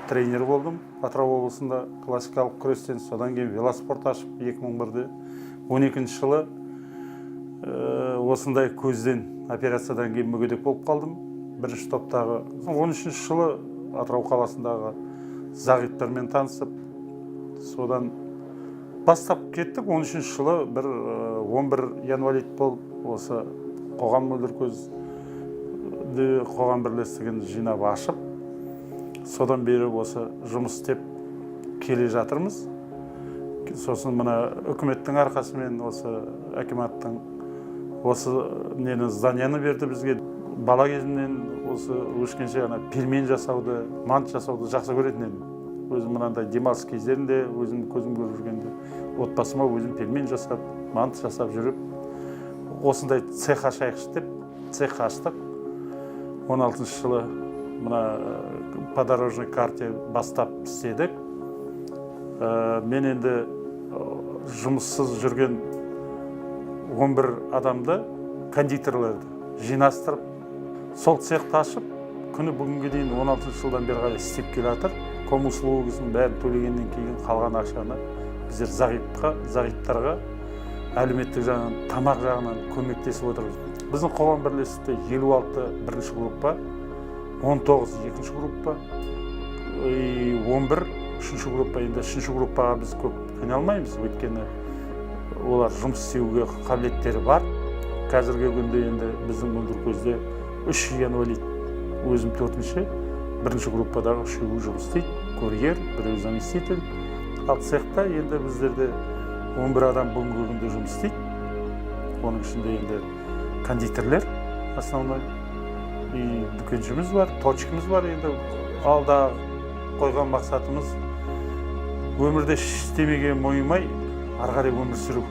тренер болдым. Атырау облысында классикалық күрестен, содан кейін велоспорт ашып 2001-де. 12 жылы осындай көзден операциядан кейін мүгедек болып қалдым. Бірінші топтағы 13 жылы Атырау қаласындағы зағиптармен танысып, содан бастап кеттік. 13 жылы 11 январит болып, осы қоғам мөлдір көзді қоғам бірлестігін жинап ашып, содан бері осы жұмыс істеп келе жатырмыз. Сосын мына үкіметтің арқасымен, осы акиматтың осы зданияны берді бізге. Бала кезімнен осы өшкенше пельмен жасауды, мант жасауды жақсы көретін едім. Өзім мынандай демалыс кездерінде, өзім көзім көріп жүргенде, отбасыма өзім пельмен жасап, мант жасап жүріп, осындай цех ашайықшы деп цех аштық. 16 жылы мына подорожный карте бастап істедік. Мен енді жұмыссыз жүрген 11 адамды, кондиторларды жинастырып, сол цехты ашып, күні бүгінге дейін 16 жылдан бері қарай істеп келе жатыр. Комуслугысын бәрін төлегеннен кейін қалған ақшаны біздер зағиптарға әлеуметтік жағынан, тамақ жағынан көмектесіп отырмыз. Біздің қоғам бірлестікте 56 бірінші группа, 19 екінші группа, 11 үшінші группа. Енді үшінші группаға біз көп айналмаймыз, өйткені олар жұмыс істеуге қабілеттері бар. Қазіргі күнде енді біздің мөлдір көзде 3 январит, өзім 4-ші, бірінші группадағы 3-і жұмыс істейді, курьер, біреу заместитель. Ал цехта енді біздерде 11 адам бүгінгі күнде жұмыс істейді. Оның ішінде енді кондитерлер основной, дүкеншіміз бар, точкіміз бар. Енді алда қойған мақсатымыз өмірде ештемеге мойымай, ары қарай өмір сүру.